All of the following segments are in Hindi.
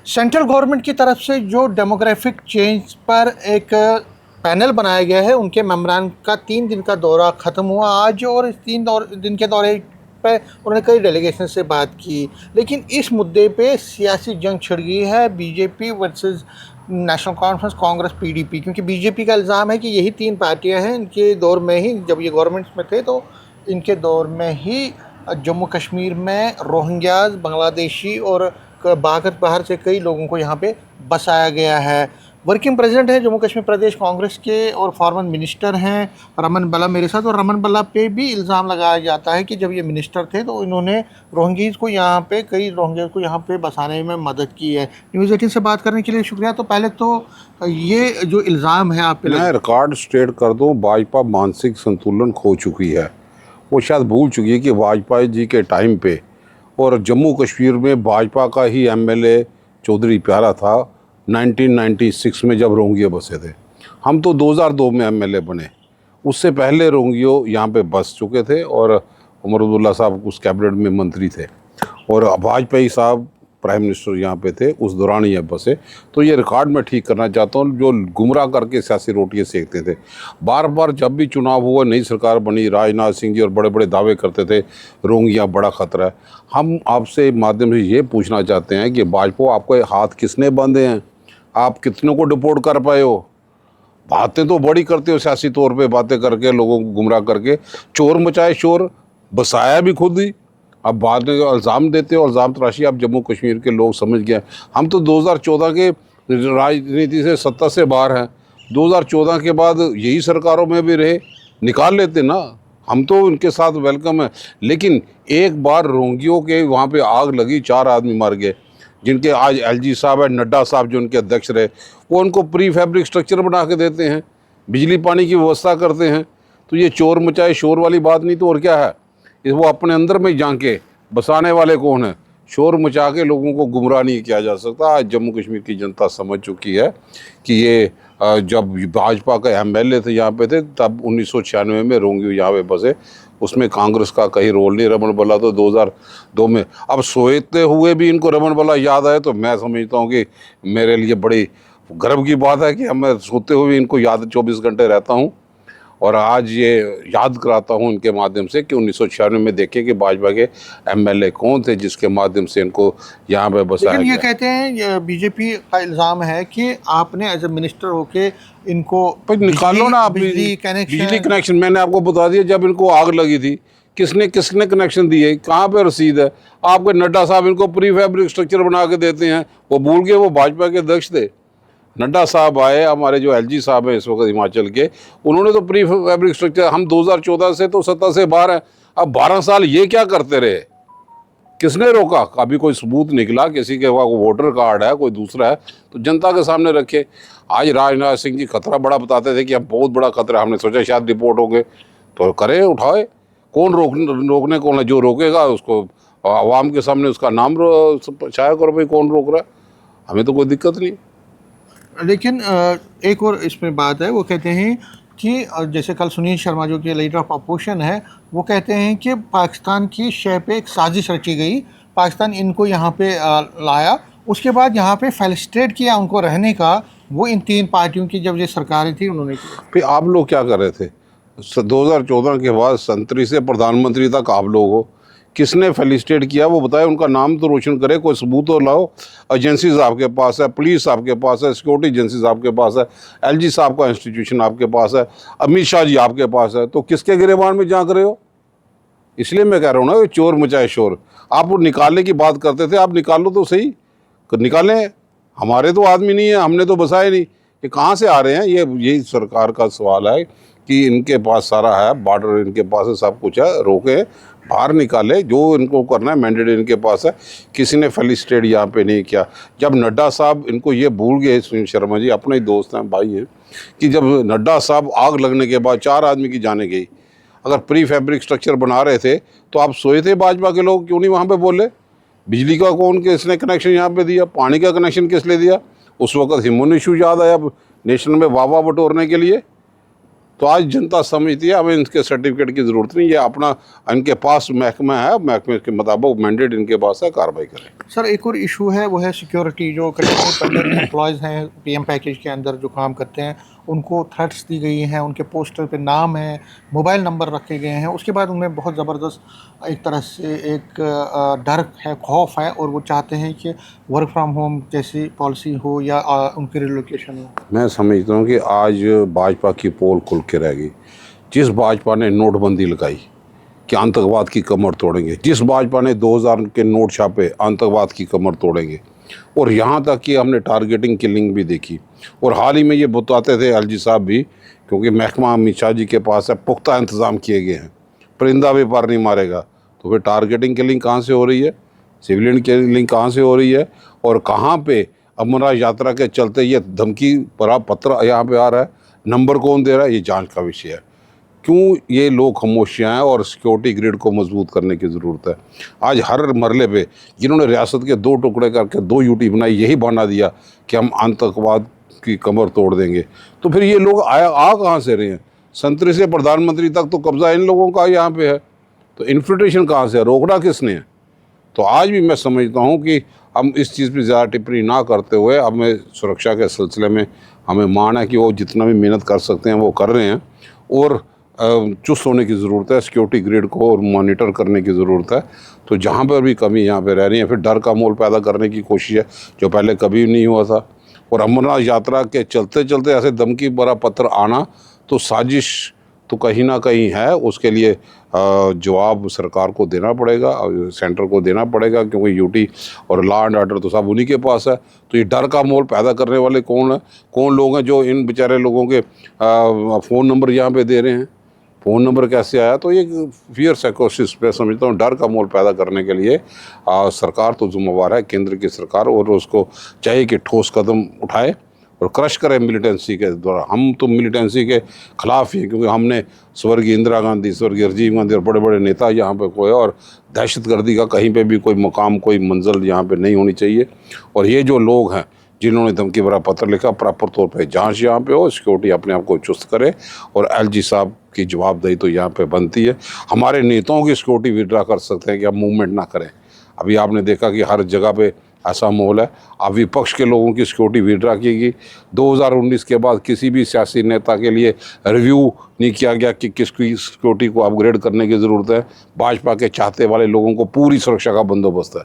सेंट्रल गवर्नमेंट की तरफ से जो डेमोग्राफिक चेंज पर एक पैनल बनाया गया है, उनके मेम्बरान का 3 दिन का दौरा ख़त्म हुआ आज, और इस 3 दिन के दौरे पे उन्होंने कई डेलीगेशन से बात की। लेकिन इस मुद्दे पे सियासी जंग छिड़ गई है, BJP versus national conference, Congress, PDP. क्योंकि बीजेपी का इल्ज़ाम है कि यही 3 पार्टियां हैं, इनके दौर में ही, जब ये गवर्नमेंट्स में थे तो इनके दौर में ही जम्मू कश्मीर में रोहिंग्याज, बांग्लादेशी और बाहर से कई लोगों को यहाँ पे बसाया गया है। वर्किंग प्रेसिडेंट है जम्मू कश्मीर प्रदेश कांग्रेस के और फॉरेन मिनिस्टर हैं रमन बल्ला मेरे साथ। और रमन बल्ला पे भी इल्ज़ाम लगाया जाता है कि जब ये मिनिस्टर थे तो इन्होंने रोहिंग्याज को यहाँ पे बसाने में मदद की है। न्यूज़ 18 से बात करने के लिए शुक्रिया। तो पहले तो ये जो इल्ज़ाम है आप पे, मैं रिकॉर्ड स्टेट कर दूं, भाजपा मानसिक संतुलन खो चुकी है। वो शायद भूल चुकी है कि वाजपेयी जी के टाइम पे और जम्मू कश्मीर में भाजपा का ही एमएलए चौधरी प्यारा था 1996 में, जब रोहिंग्या बसे थे। हम तो 2002 में एमएलए बने, उससे पहले रोहिंग्या यहाँ पे बस चुके थे और उमर अब्दुल्ला साहब उस कैबिनेट में मंत्री थे और वाजपेयी साहब प्राइम मिनिस्टर यहाँ पे थे, उस दौरान ये बसे। तो ये रिकॉर्ड मैं ठीक करना चाहता हूँ, जो गुमराह करके सियासी रोटियाँ सेकते थे। बार बार जब भी चुनाव हुआ, नई सरकार बनी, राजनाथ सिंह जी और बड़े बड़े दावे करते थे रोहिंग्या बड़ा खतरा है। हम आपसे माध्यम से ये पूछना चाहते हैं कि भाजपा, आपके हाथ किसने बांधे हैं? आप कितनों को डिपोर्ट कर पाए हो? बातें तो बड़ी करते हो, सियासी तौर पे बातें करके, लोगों को गुमराह करके, चोर मचाए शोर, बसाया भी खुद ही। अब बाद में इल्ज़ाम देते हो, इल्ज़ाम तराशी आप जम्मू कश्मीर के लोग समझ गए। हम तो 2014 के राजनीति से, सत्ता से बाहर हैं। 2014 के बाद यही सरकारों में भी रहे, निकाल लेते ना, हम तो उनके साथ वेलकम है। लेकिन एक बार रोहिंग्यों के वहाँ पे आग लगी, 4 आदमी मर गए, जिनके आज एलजी साहब है, नड्डा साहब जो उनके अध्यक्ष रहे, वो उनको प्री फैब्रिक स्ट्रक्चर बना के देते हैं, बिजली पानी की व्यवस्था करते हैं। तो ये चोर मचाए शोर वाली बात नहीं तो और क्या है? वो अपने अंदर में झांके, बसाने वाले कौन है? शोर मचा के लोगों को गुमराह नहीं किया जा सकता। आज जम्मू कश्मीर की जनता समझ चुकी है कि ये जब भाजपा का एमएलए थे यहाँ पे थे, तब 1996 में रोहिंग्या यहाँ पे बसे, उसमें कांग्रेस का कहीं रोल नहीं। रमन बल्ला तो 2002 में, अब सोते हुए भी इनको रमन बल्ला याद आए तो मैं समझता हूँ कि मेरे लिए बड़ी गर्व की बात है कि मैं सोते हुए इनको याद 24 घंटे रहता हूँ। और आज ये याद कराता हूँ इनके माध्यम से कि 1996 में देखें कि भाजपा के एमएलए कौन थे जिसके माध्यम से इनको यहाँ पे बसाया गया। ये कहते हैं, बीजेपी का इल्ज़ाम है कि आपने एज ए मिनिस्टर होके इनको निकालो ना, बिजली कनेक्शन। मैंने आपको बता दिया, जब इनको आग लगी थी किसने कनेक्शन दिए, कहाँ पे रसीद है? आपके नड्डा साहब इनको प्री फैब्रिक स्ट्रक्चर बना के देते हैं, वो भूल गए वो भाजपा के अध्यक्ष थे। नड्डा साहब आए, हमारे जो एलजी साहब हैं इस वक्त हिमाचल के, उन्होंने तो प्री फैब्रिक स्ट्रक्चर, हम 2014 से तो सत्ता से बाहर हैं। अब 12 साल ये क्या करते रहे? किसने रोका? कभी कोई सबूत निकला किसी के वहाँ वोटर कार्ड है, कोई दूसरा है, तो जनता के सामने रखे। आज राजनाथ सिंह जी खतरा बड़ा बताते थे कि अब बहुत बड़ा खतरा, हमने सोचा शायद रिपोर्ट होंगे तो करे, उठाए। कौन रोकने कौन है? जो रोकेगा उसको आवाम के सामने उसका नाम छाया करो, भाई कौन रोक रहा है, हमें तो कोई दिक्कत नहीं। लेकिन एक और इसमें बात है, वो कहते हैं कि जैसे कल सुनील शर्मा जो कि लीडर ऑफ अपोजिशन है, वो कहते हैं कि पाकिस्तान की शय पे एक साजिश रची गई, पाकिस्तान इनको यहाँ पे लाया, उसके बाद यहाँ पे फेलिस्ट्रेट किया उनको रहने का, वो इन 3 पार्टियों की जब ये सरकारें थी उन्होंने किया। फिर आप लोग क्या कर रहे थे 2014 के बाद? संतरी से प्रधानमंत्री तक आप लोग हो, किसने फेलिस्टेट किया वो बताए, उनका नाम तो रोशन करे, कोई सबूत तो लाओ। एजेंसीज आपके पास है, पुलिस आपके पास है, सिक्योरिटी एजेंसीज आपके पास है, एलजी साहब का इंस्टीट्यूशन आपके पास है, अमित शाह जी आपके पास है, तो किसके गिरबान में झांक रहे हो? इसलिए मैं कह रहा हूँ ना, चोर मचाए शोर। आप निकालने की बात करते थे, आप निकालो तो सही, निकालें। हमारे तो आदमी नहीं है, हमने तो बसाए नहीं, ये कहाँ से आ रहे हैं? यही सरकार का सवाल है कि इनके पास सारा है, बॉर्डर इनके पास है, सब कुछ है, रोके, बाहर निकाले, जो इनको करना है मैंडेट इनके पास है। किसी ने फेलिस्टेट यहाँ पे नहीं किया। जब नड्डा साहब, इनको ये भूल गए सुनील शर्मा जी, अपने ही दोस्त हैं, भाई हैं, कि जब नड्डा साहब आग लगने के बाद 4 आदमी की जाने गई, अगर प्री फैब्रिक स्ट्रक्चर बना रहे थे तो आप सोए थे भाजपा के लोग? क्यों नहीं वहाँ पर बोले? बिजली का कौन किसने कनेक्शन यहाँ पर दिया? पानी का कनेक्शन किस लिए दिया? उस वक्त ह्यूमन इशू याद आया नेशन में वाह बटोरने के लिए। तो आज जनता समझती है, हमें इनके सर्टिफिकेट की ज़रूरत नहीं है, अपना इनके पास महकमा है, महकमे के मुताबिक मैंडेट इनके पास है, कार्रवाई करें। सर एक और इशू है, वो है सिक्योरिटी। जो कश्मीर पंडित एम्प्लॉयज़ हैं पीएम पैकेज के अंदर जो काम करते हैं, उनको थ्रेट्स दी गई हैं, उनके पोस्टर पे नाम है, मोबाइल नंबर रखे गए हैं। उसके बाद उनमें बहुत ज़बरदस्त एक तरह से एक डर है, खौफ है, और वो चाहते हैं कि वर्क फ्रॉम होम जैसी पॉलिसी हो या उनकी रिलोकेशन हो। मैं समझता हूँ कि आज भाजपा की पोल खुल के रह गई। जिस भाजपा ने नोटबंदी लगाई कि आतंकवाद की कमर तोड़ेंगे, जिस भाजपा ने 2000 के नोट छापे आतंकवाद की कमर तोड़ेंगे, और यहाँ तक कि हमने टारगेटिंग किलिंग भी देखी। और हाल ही में ये बताते थे एलजी साहब भी, क्योंकि महकमा अमित शाह जी के पास है, पुख्ता इंतज़ाम किए गए हैं, परिंदा भी पार नहीं मारेगा। तो फिर टारगेटिंग किलिंग कहाँ से हो रही है, सिविलियन किलिंग कहाँ से हो रही है, और कहाँ पे अमरनाथ यात्रा के चलते ये धमकी भरा पत्र यहाँ पे आ रहा है, नंबर कौन दे रहा है, ये जांच का विषय है। क्यों ये लोग खामोशियाँ हैं, और सिक्योरिटी ग्रिड को मजबूत करने की ज़रूरत है। आज हर मरले पे जिन्होंने रियासत के 2 टुकड़े करके 2 यूटी बनाई, यही बहाना दिया कि हम आतंकवाद की कमर तोड़ देंगे। तो फिर ये लोग आ कहाँ से रहे हैं? संतरी से प्रधानमंत्री तक तो कब्जा इन लोगों का यहाँ पे है, तो इन्फिल्ट्रेशन कहाँ से है, रोकना किसने है? तो आज भी मैं समझता हूँ कि हम इस चीज़ पे ज़्यादा टिप्पणी ना करते हुए, हमें सुरक्षा के सिलसिले में हमें मान है कि वो जितना भी मेहनत कर सकते हैं वो कर रहे हैं, और चुस्त होने की ज़रूरत है, सिक्योरिटी ग्रिड को और मॉनिटर करने की ज़रूरत है। तो जहाँ पर भी कमी यहाँ पे रह रही है, फिर डर का माहौल पैदा करने की कोशिश है, जो पहले कभी नहीं हुआ था। और अमरनाथ यात्रा के चलते चलते ऐसे धमकी भरा पत्र आना तो साजिश तो कहीं ना कहीं है। उसके लिए जवाब सरकार को देना पड़ेगा, सेंटर को देना पड़ेगा, क्योंकि यूटी और लॉ एंड ऑर्डर तो सब उन्हीं के पास है। तो ये डर का माहौल पैदा करने वाले कौन है, कौन लोग हैं जो इन बेचारे लोगों के फ़ोन नंबर यहाँ पे दे रहे हैं? फ़ोन नंबर कैसे आया? तो ये फियर साइकोसिस मैं समझता हूँ, डर का माहौल पैदा करने के लिए सरकार तो जिम्मेवार है, केंद्र की सरकार, और उसको चाहिए कि ठोस कदम उठाए और क्रश करें मिलिटेंसी के द्वारा। हम तो मिलिटेंसी के ख़िलाफ़ ही हैं, क्योंकि हमने स्वर्गीय इंदिरा गांधी, स्वर्गीय राजीव गांधी और बड़े बड़े नेता यहाँ पे खोए, और दहशतगर्दी का कहीं पे भी कोई मुकाम, कोई मंजिल यहाँ पे नहीं होनी चाहिए। और ये जो लोग हैं जिन्होंने धमकी भरा पत्र लिखा, प्रॉपर तौर पे जांच यहाँ पे हो, सिक्योरिटी अपने आप को चुस्त करे, और एलजी साहब की जवाबदेही तो यहाँ पे बनती है। हमारे नेताओं की सिक्योरिटी विड्रा कर सकते हैं कि हम मूवमेंट ना करें। अभी आपने देखा कि हर जगह पे ऐसा माहौल है। अब विपक्ष के लोगों की सिक्योरिटी विड्रा की गई। 2019 के बाद किसी भी सियासी नेता के लिए रिव्यू नहीं किया गया कि किसकी सिक्योरिटी को अपग्रेड करने की ज़रूरत है। भाजपा के चाहते वाले लोगों को पूरी सुरक्षा का बंदोबस्त है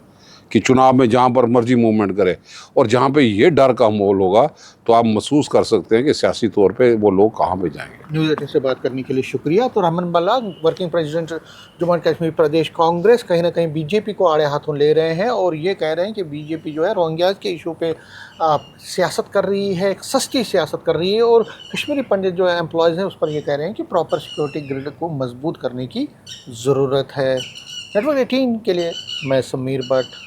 कि चुनाव में जहाँ पर मर्जी मूवमेंट करे, और जहाँ पे ये डर का माहौल होगा तो आप महसूस कर सकते हैं कि सियासी तौर पे वो लोग कहाँ पे जाएंगे। न्यूज़ 18 से बात करने के लिए शुक्रिया। तो Rahman Balla, working president Jammu and Kashmir Pradesh Congress, कहीं ना कहीं बीजेपी को आड़े हाथों ले रहे हैं, और ये कह रहे हैं कि बीजेपी जो है रोहिंग्याज के इशू पे सियासत कर रही है, एक सस्ती सियासत कर रही है, और कश्मीरी पंडित जो एम्प्लॉयज़ हैं उस पर ये कह रहे हैं कि प्रॉपर सिक्योरिटी ग्रिड को मजबूत करने की ज़रूरत है। नेटवर्क 18 के लिए मैं समीर भट्ट।